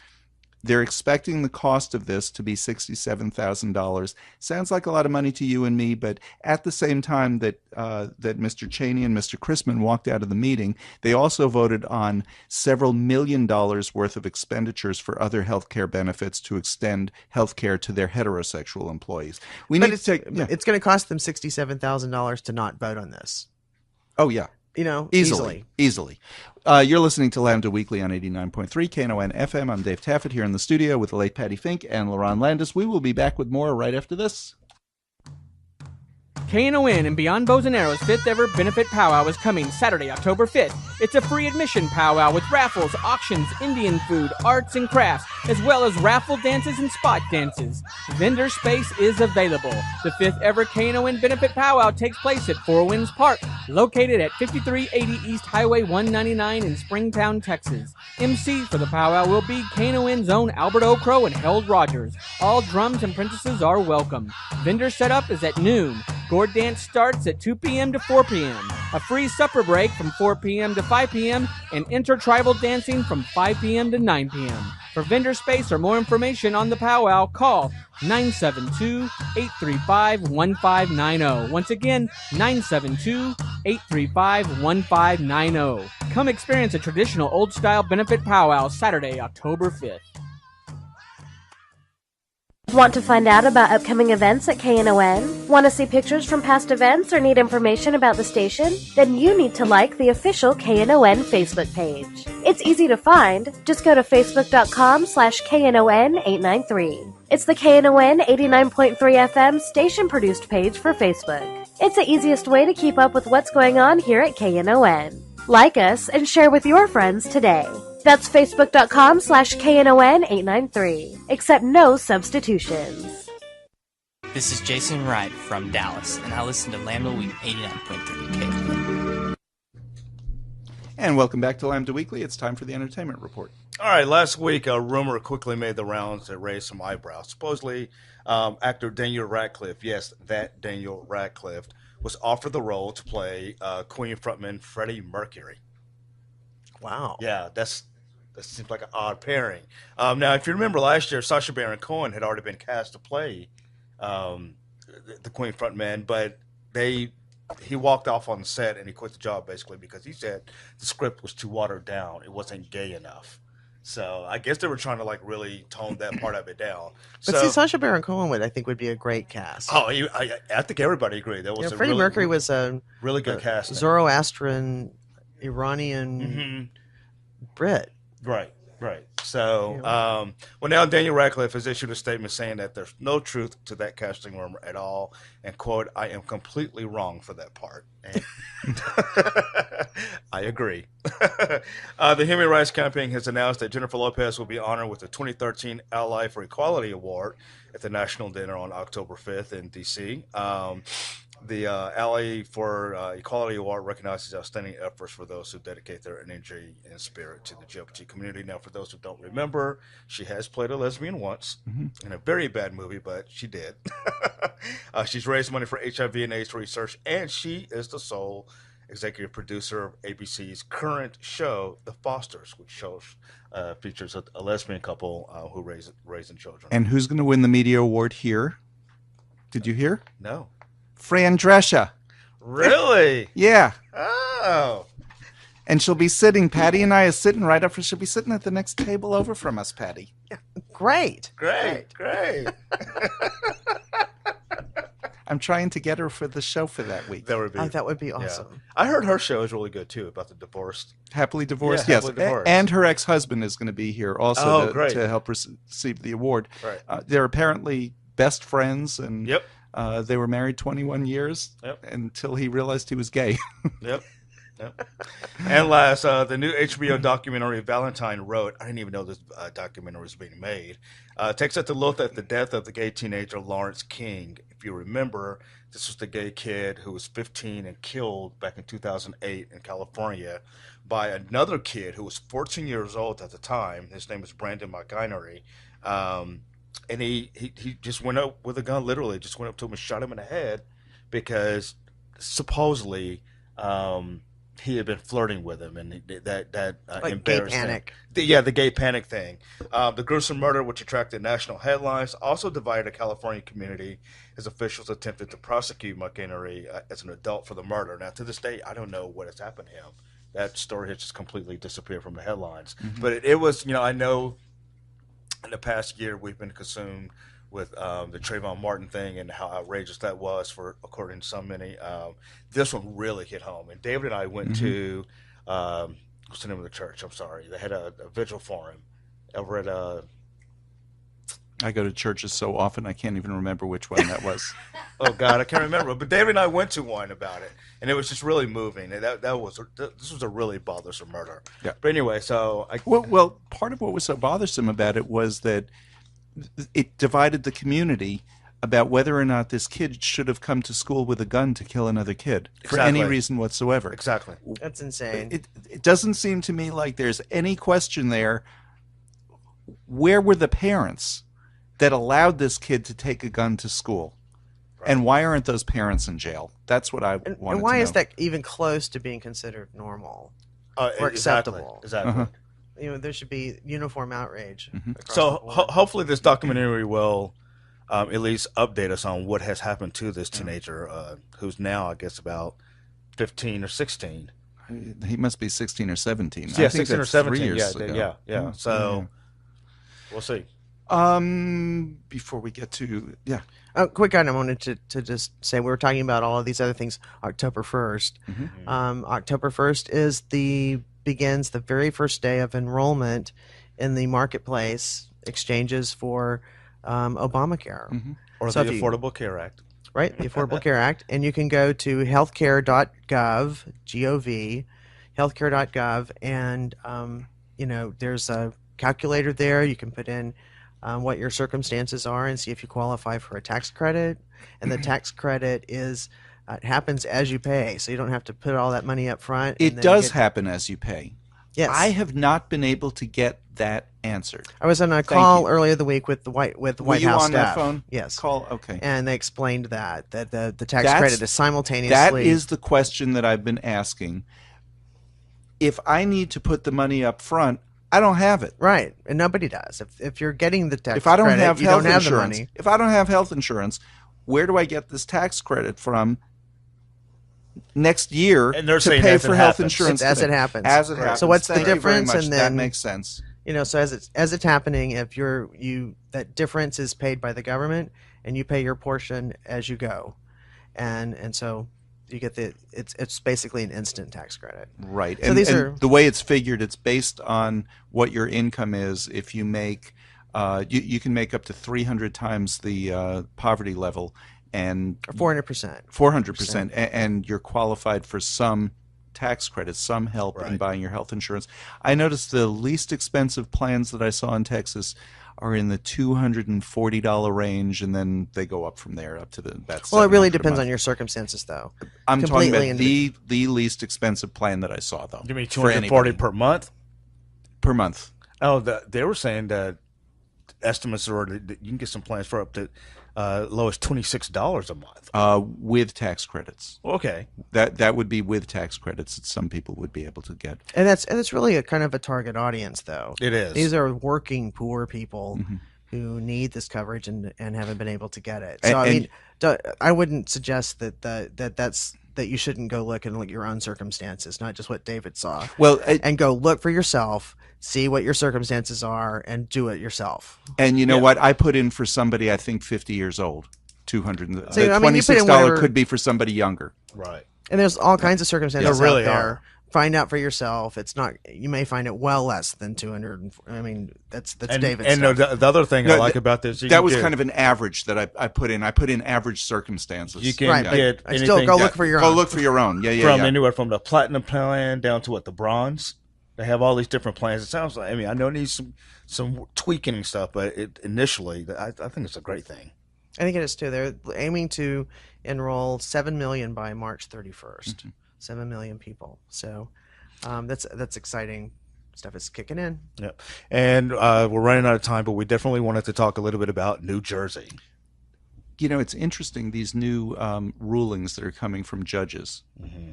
They're expecting the cost of this to be $67,000. Sounds like a lot of money to you and me, but at the same time that Mr. Cheney and Mr. Chrisman walked out of the meeting, they also voted on several $1 million worth of expenditures for other health care benefits to extend health care to their heterosexual employees. It's going to cost them $67,000 to not vote on this. Oh, yeah. Easily. You're listening to Lambda Weekly on 89.3 Knon FM. I'm Dave Taffet here in the studio with the late Patti Fink and Lerone Landis. We will be back with more right after this. Knon and Beyond Bows and Arrows 5th ever benefit powwow is coming Saturday, October 5th. It's a free admission powwow with raffles, auctions, Indian food, arts and crafts, as well as raffle dances and spot dances. Vendor space is available. The 5th ever Knon benefit powwow takes place at Four Winds Park, located at 5380 East Highway 199 in Springtown, Texas. MC for the powwow will be Knon's own Albert O'Crow and Harold Rogers. All drums and apprentices are welcome. Vendor setup is at noon. Gourd dance starts at 2 p.m. to 4 p.m. A free supper break from 4 p.m. to 5 p.m. and intertribal dancing from 5 p.m. to 9 p.m. For vendor space or more information on the powwow, call 972-835-1590. Once again, 972-835-1590. Come experience a traditional old-style benefit powwow Saturday, October 5th. Want to find out about upcoming events at KNON? Want to see pictures from past events or need information about the station? Then you need to like the official KNON Facebook page. It's easy to find. Just go to facebook.com/KNON893. It's the KNON 89.3 FM station-produced page for Facebook. It's the easiest way to keep up with what's going on here at KNON. Like us and share with your friends today. That's facebook.com/KNON893. Accept no substitutions. This is Jason Wright from Dallas, and I listen to Lambda Weekly 89.3 KNON. And welcome back to Lambda Weekly. It's time for the entertainment report. All right, last week a rumor quickly made the rounds that raised some eyebrows. Supposedly, actor Daniel Radcliffe, yes, that Daniel Radcliffe, was offered the role to play Queen frontman Freddie Mercury. Wow. Yeah, that seems like an odd pairing. Now, if you remember last year, Sacha Baron Cohen had already been cast to play the Queen frontman, but they he walked off on the set and he quit the job basically because he said the script was too watered down. It wasn't gay enough. So I guess they were trying to like really tone that part of it down. But see, Sacha Baron Cohen I think would be a great cast. Oh, I think everybody agreed. That was Freddie Mercury was a really good casting. Zoroastrian Iranian Brit. Right. So, well, now Daniel Radcliffe has issued a statement saying that there's no truth to that casting rumor at all, and quote, "I am completely wrong for that part." And I agree. The Human Rights Campaign has announced that Jennifer Lopez will be honored with the 2013 Ally for Equality Award at the National Dinner on October 5th in D.C. The Ally for Equality Award recognizes outstanding efforts for those who dedicate their energy and spirit to the LGBT community. Now, for those who don't remember, she has played a lesbian once in a very bad movie, but she did. She's raised money for HIV and AIDS research, and she is the sole executive producer of ABC's current show, The Fosters, which features a lesbian couple who raising children. And who's going to win the media award here? Did you hear? No. Fran Drescher. Really? Yeah. Oh. And she'll be sitting, Patty and I are sitting right up, she'll be sitting at the next table over from us, Patty. Great. I'm trying to get her for the show for that week. That would be awesome. Yeah. I heard her show is really good too, about the divorced. Happily Divorced, yeah, yes. Happily Divorced. And her ex-husband is going to be here also to help receive the award. Right. They're apparently best friends, and Yep. They were married 21 years until he realized he was gay. Yep. And last, the new HBO documentary Valentine Wrote, I didn't even know this documentary was being made, takes us to look at the death of the gay teenager Lawrence King. If you remember, this was the gay kid who was 15 and killed back in 2008 in California by another kid who was 14 years old at the time. His name was Brandon McInerney. And he just went up with a gun, literally just went up to him and shot him in the head because supposedly he had been flirting with him, and that like embarrassed gay panic. him. The gay panic thing. The gruesome murder, which attracted national headlines, also divided the California community as officials attempted to prosecute McInerney as an adult for the murder. Now, to this day, I don't know what has happened to him. That story has just completely disappeared from the headlines. But it was, I know in the past year we've been consumed with the Trayvon Martin thing and how outrageous that was for, according to so many. This one really hit home. And David and I went to, what's the name of the church? I'm sorry. They had a vigil for him over at... I go to churches so often I can't even remember which one that was. Oh, God, I can't remember. But David and I went to one about it, and it was just really moving. And this was a really bothersome murder. Yeah. But anyway, so... Well, part of what was so bothersome about it was that it divided the community about whether or not this kid should have come to school with a gun to kill another kid for any reason whatsoever. Exactly. That's insane. It doesn't seem to me like there's any question there. Where were the parents that allowed this kid to take a gun to school? Right. And why aren't those parents in jail? That's what I wanted to know. And why is that even close to being considered normal or acceptable? Exactly. There should be uniform outrage. So hopefully this documentary will at least update us on what has happened to this teenager who's now, I guess, about 15 or 16. He must be 16 or 17. Yeah, I think 16 or 17. 3 years ago. Yeah. So we'll see. Before we get to quick item, I wanted to just say we were talking about all of these other things. October 1st. October 1st begins the very first day of enrollment in the marketplace exchanges for Obamacare or the Affordable Care Act. Right, the Affordable Care Act, and you can go to healthcare.gov, G-O-V, healthcare.gov, and there's a calculator there. You can put in what your circumstances are and see if you qualify for a tax credit. And the tax credit is happens as you pay, so you don't have to put all that money up front. It does happen as you pay. Yes, I have not been able to get that answered. I was on a call earlier the week with the White House staff. Were you on that phone? Yes. Call. Okay. And they explained that the tax credit is simultaneously. That is the question that I've been asking. If I need to put the money up front, I don't have it. Right, and nobody does. If you're getting the tax if I don't credit, have you health don't have insurance, the money. If I don't have health insurance, where do I get this tax credit from? next year And they're to saying pay as it for health happens. insurance It's as today. it happens. As it Right. happens. So what's the Thank you very difference? much. And that then- makes sense. So as it's happening, if that difference is paid by the government, and you pay your portion as you go, and so you get it's basically an instant tax credit. Right. So and, these and are the way it's figured, it's based on what your income is. If you make, you can make up to 300 times the poverty level, and 400%. 400%, and you're qualified for some tax credits, some help in Right. buying your health insurance. I noticed the least expensive plans that I saw in Texas are in the $240 range, and then they go up from there up to about Well, it really $700 a depends month. on your circumstances, though. I'm talking completely about the least expensive plan that I saw, though. You mean for 240 anybody. per month? Per month. Oh, they were saying that estimates are that you can get some plans for up to low as $26 a month. With tax credits. Okay. That would be with tax credits that some people would be able to get. And that's really a kind of a target audience, though. It is. These are working poor people Mm-hmm. who need this coverage and haven't been able to get it. And- So I and- mean, I wouldn't suggest that you shouldn't go look and look at your own circumstances, not just what David saw. Well, and go look for yourself, see what your circumstances are, and do it yourself. And you know what? I put in for somebody I think 50 years old. 200. So, the I mean, you put in $26 whatever- could be for somebody younger. Right. And there's all kinds of circumstances There really out there. are. Find out for yourself. It's not. You may find it well less than 200. I mean, that's And David's and stuff. the other thing I like about this, That was kind of an average that I put in. I put in average circumstances. You can Right, but get I still anything go that- look for your Go own. look for your own. Yeah. from anywhere from the platinum plan down to the bronze. They have all these different plans. It sounds like, I mean, I know it needs some tweaking and stuff, but initially, I think it's a great thing. I think it is too. They're aiming to enroll 7 million by March 31st. Mm-hmm. 7 million people. So that's exciting stuff. It's kicking in. Yep. And we're running out of time, but we definitely wanted to talk a little bit about New Jersey. You know, it's interesting, these new rulings that are coming from judges. Mm-hmm.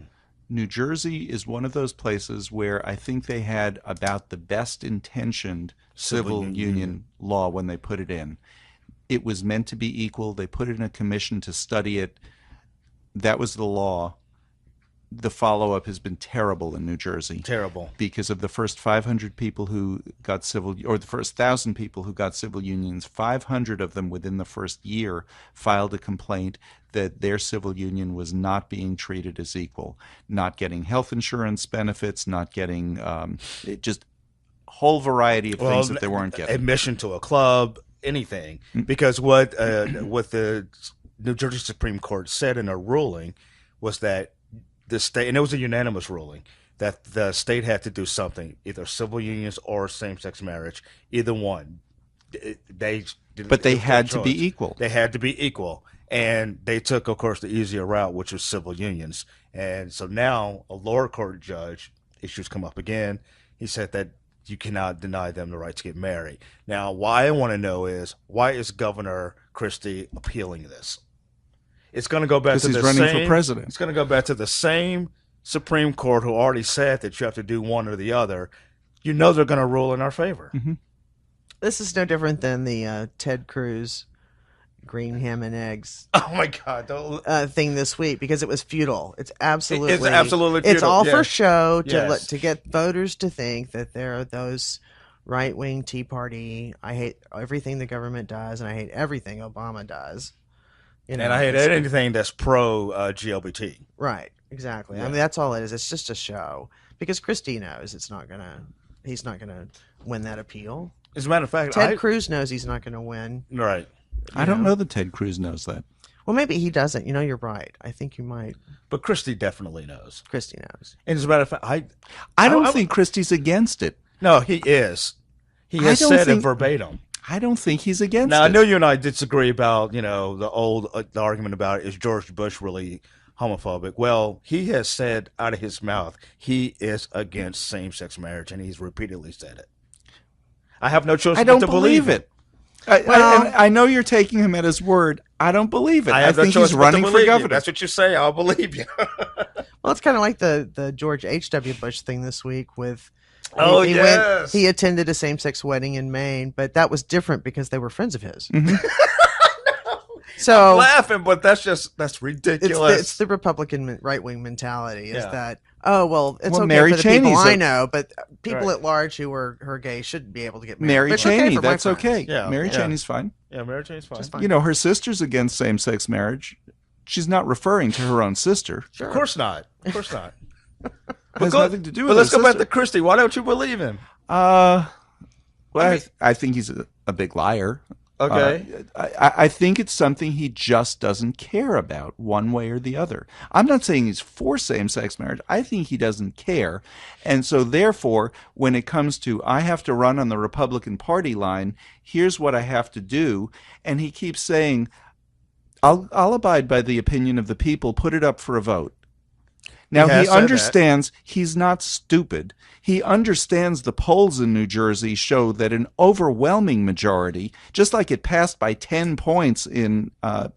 New Jersey is one of those places where I think they had about the best intentioned civil union law when they put it in. It was meant to be equal. They put it in a commission to study it. That was the law. The follow-up has been terrible in New Jersey. Terrible. Because of the first 500 people who got civil, or the first 1,000 people who got civil unions, 500 of them within the first year filed a complaint that their civil union was not being treated as equal, not getting health insurance benefits, not getting just a whole variety of things that they weren't getting. Admission to a club, anything. Because what the New Jersey Supreme Court said in a ruling was that the state, and it was a unanimous ruling, that the state had to do something, either civil unions or same-sex marriage, either one. But they had to be equal. They had to be equal. And they took, of course, the easier route, which was civil unions. And so now a lower court judge, issues come up again. He said that you cannot deny them the right to get married. Now, why I want to know is, why is Governor Christie appealing this? It's going to go back to Because the he's running same, for president. It's going to go back to the same Supreme Court who already said that you have to do one or the other. You know they're going to rule in our favor. Mm-hmm. This is no different than the Ted Cruz green ham and eggs Oh my God! thing this week, because it was futile. It's absolutely It's absolutely It's futile, all for yes. show to Yes. to get voters to think that there are those right-wing Tea Party. I hate everything the government does, and I hate everything Obama does. You know, And I hate it's- anything that's pro GLBT. Right, exactly. I Yeah. mean, that's all it is. It's just a show, because Christie knows he's not gonna win that appeal. As a matter of fact, Ted Cruz knows he's not gonna win. Right. I don't know that Ted Cruz knows that. Well, maybe he doesn't. You know, you're right. I think you might. But Christie definitely knows. Christie knows. And as a matter of fact, I don't think Christie's against it. No, he is. He has I don't said it think- verbatim. I don't think he's against Now, it. I know you and I disagree about, the argument about, is George Bush really homophobic? Well, he has said out of his mouth he is against same-sex marriage, and he's repeatedly said it. I have no choice I but don't to believe believe it. I know you're taking him at his word. I don't believe it. I I have no think choice he's but to running for believe you. governor. That's what you say. I'll believe you. Well, it's kind of like the George H.W. Bush thing this week with. Oh, he yes. he attended a same-sex wedding in Maine, but that was different because they were friends of his. Mm-hmm. So I'm laughing, but that's ridiculous. it's the Republican right wing mentality is Yeah. that it's Well, okay Mary for the people Cheney's I a- know, but people Right. at large who are gay shouldn't be able to get married. Mary But it's okay Cheney, for my that's friends. okay. Yeah, Mary yeah. Cheney's fine. Yeah, Mary Jane's fine. Just fine. You know, her sister's against same-sex marriage. She's not referring to her own sister. Sure. Of course not. Of course not. It has nothing to do with But let's her go back sister. to Christie. Why don't you believe him? Well, I think he's a big liar. Okay. I think it's something he just doesn't care about one way or the other. I'm not saying he's for same-sex marriage. I think he doesn't care. And so therefore, when it comes to I have to run on the Republican Party line, here's what I have to do. And he keeps saying, I'll abide by the opinion of the people, put it up for a vote. Now, He has he said understands he's not stupid. He understands the polls in New Jersey show that an overwhelming majority, just like it passed by 10 points in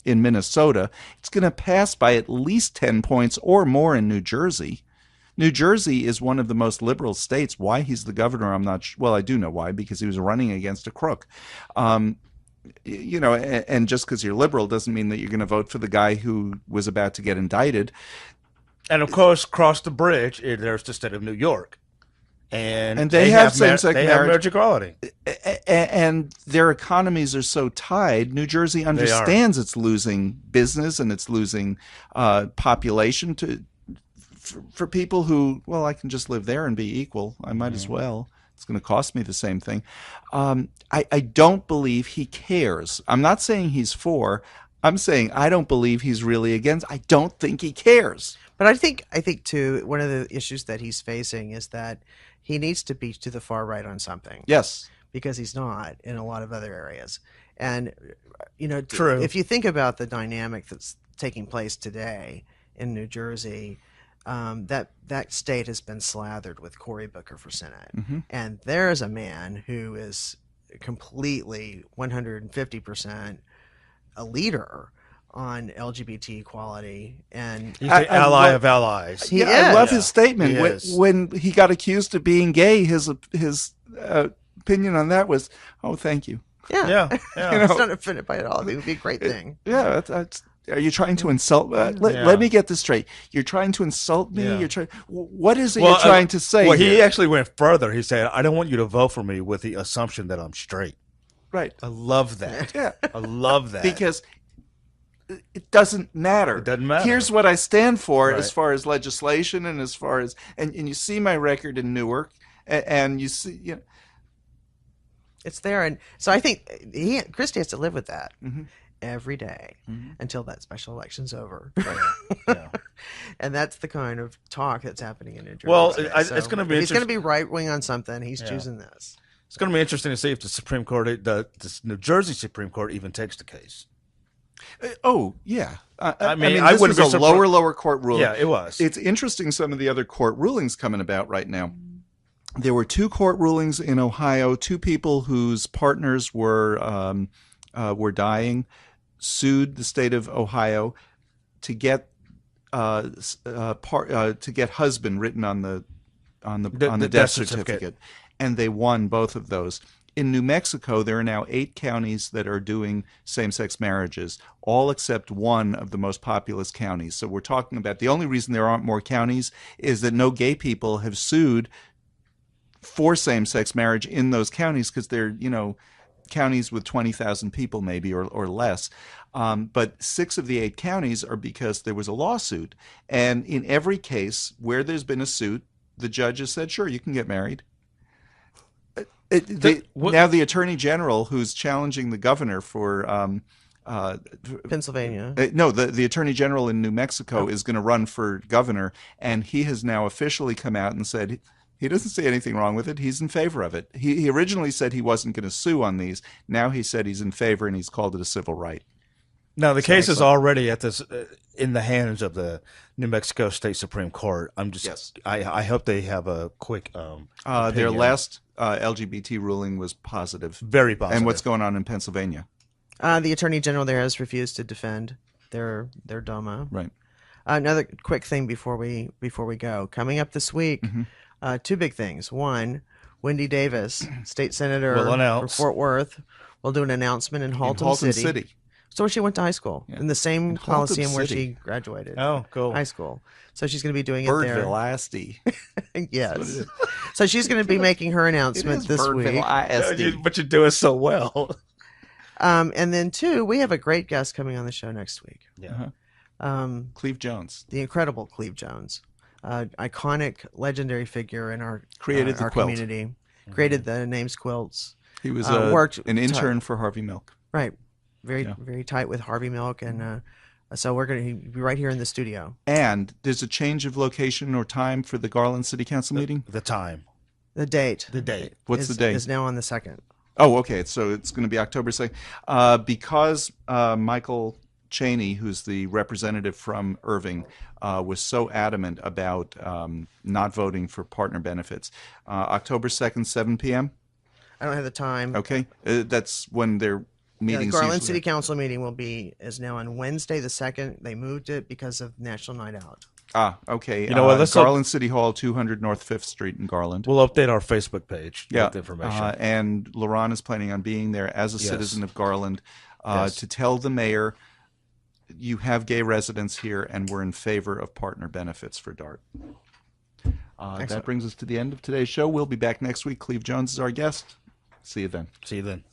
Minnesota, it's going to pass by at least 10 points or more in New Jersey. New Jersey is one of the most liberal states. Why he's the governor, I'm not sure. Well, I do know why, because he was running against a crook. You know, and just because you're liberal doesn't mean that you're going to vote for the guy who was about to get indicted. And of course, across the bridge, there's the state of New York, and they have same-sex They have marriage. marriage equality. And their economies are so tied. New Jersey understands it's losing business and it's losing population for people who, well, I can just live there and be equal. I might as well. It's going to cost me the same thing. I don't believe he cares. I'm not saying he's for. I'm saying I don't believe he's really against. I don't think he cares. But I think too, one of the issues that he's facing is that he needs to be to the far right on something. Yes. Because he's not in a lot of other areas. And, you know, True. if you think about the dynamic that's taking place today in New Jersey, that state has been slathered with Cory Booker for Senate. Mm-hmm. And there's a man who is completely 150% a leader on LGBT equally, and He's the ally of allies. He I love is. his statement. He is. When he got accused of being gay, his opinion on that was, "Oh, thank you." Yeah. It's not offended by it all. It would be a great thing. Yeah, that's. Are you trying to insult? Let me get this straight. You're trying to insult me. Yeah. You're trying. What is it you're trying to say? Well, he here? actually went further. He said, "I don't want you to vote for me with the assumption that I'm straight." Right. I love that. Yeah. I love that Because it doesn't matter. It doesn't matter. Here's what I stand for Right. as far as legislation and as far as and you see my record in Newark and you see It's there, and so I think Christie has to live with that Mhm. every day until that special election's over. Yeah. And that's the kind of talk that's happening in New Jersey. Well, today. it's gonna be He's going to interest- be right wing on something. He's Yeah. choosing this. It's going to be interesting to see if the Supreme Court, the New Jersey Supreme Court, even takes the case. Oh yeah, I mean, I this wouldn't was be a surprised- lower court ruling. Yeah, it was. It's interesting some of the other court rulings coming about right now. There were 2 court rulings in Ohio. 2 people whose partners were dying sued the state of Ohio to get husband written on the death certificate, and they won both of those. In New Mexico, there are now 8 counties that are doing same-sex marriages, all except one of the most populous counties. So we're talking about the only reason there aren't more counties is that no gay people have sued for same-sex marriage in those counties because they're, counties with 20,000 people maybe or less. But 6 of the 8 counties are because there was a lawsuit. And in every case where there's been a suit, the judge has said, sure, you can get married. Now the attorney general who's challenging the governor for Pennsylvania. no, the attorney general in New Mexico is going to run for governor, and he has now officially come out and said he doesn't see anything wrong with it. He's in favor of it. He originally said he wasn't going to sue on these. Now he said he's in favor, and he's called it a civil right. Now the case is already at this in the hands of the New Mexico State Supreme Court. I hope they have a quick. Their opinion. last LGBT ruling was positive, Very positive. And what's going on in Pennsylvania? The attorney general there has refused to defend their DOMA. Right. Another quick thing before we go. Coming up this week, 2 big things. One, Wendy Davis, state senator Will for announce. Fort Worth, will do an announcement in Halton, City. So she went to high school in the same In Haltom Coliseum where City. she graduated. Oh, cool. High school. So she's going to be doing it there. Birdville ISD. Yes. So she's going to be making her announcement this week. Birdville ISD. But you're doing so well. And then, too, we have a great guest coming on the show next week. Yeah. Cleve Jones. The incredible Cleve Jones. Iconic, legendary figure in our Created the our quilt. community. Created the names quilts. He was worked an intern for Harvey Milk. Right. Very tight with Harvey Milk. And so we're going to be right here in the studio. And there's a change of location or time for the Garland City Council meeting? The time. The date. What's the date? Is now on the 2nd. Oh, okay. So it's going to be October 2nd. Because Michael Cheney, who's the representative from Irving, was so adamant about not voting for partner benefits. October 2nd, 7 p.m.? I don't have the time. Okay. That's when their meetings the Garland usually City Council meeting is now on Wednesday the 2nd. They moved it because of National Night Out. Ah, okay. You know what? Let's Garland City Hall, 200 North 5th Street in Garland. We'll update our Facebook page. Yeah. With the information. And Lerone is planning on being there as a citizen of Garland to tell the mayor, you have gay residents here and we're in favor of partner benefits for DART. That brings us to the end of today's show. We'll be back next week. Cleve Jones is our guest. See you then. See you then.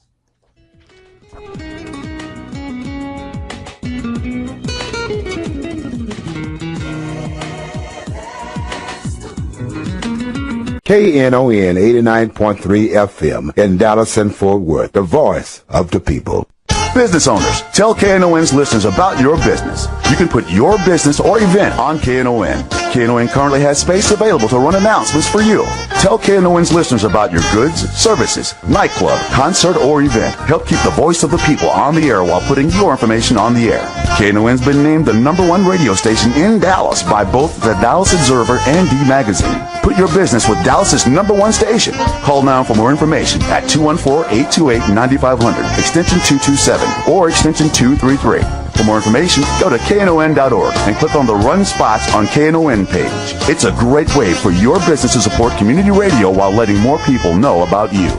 KNON 89.3 FM in Dallas and Fort Worth, the voice of the people. Business owners, tell KNON's listeners about your business. You can put your business or event on KNON. KNON currently has space available to run announcements for you. Tell KNON's listeners about your goods, services, nightclub, concert, or event. Help keep the voice of the people on the air while putting your information on the air. KNON's been named the #1 radio station in Dallas by both the Dallas Observer and D Magazine. Put your business with Dallas's #1 station. Call now for more information at 214-828-9500, extension 227, or extension 233. For more information, go to KNON.org and click on the Run Spots on KNON page. It's a great way for your business to support community radio while letting more people know about you.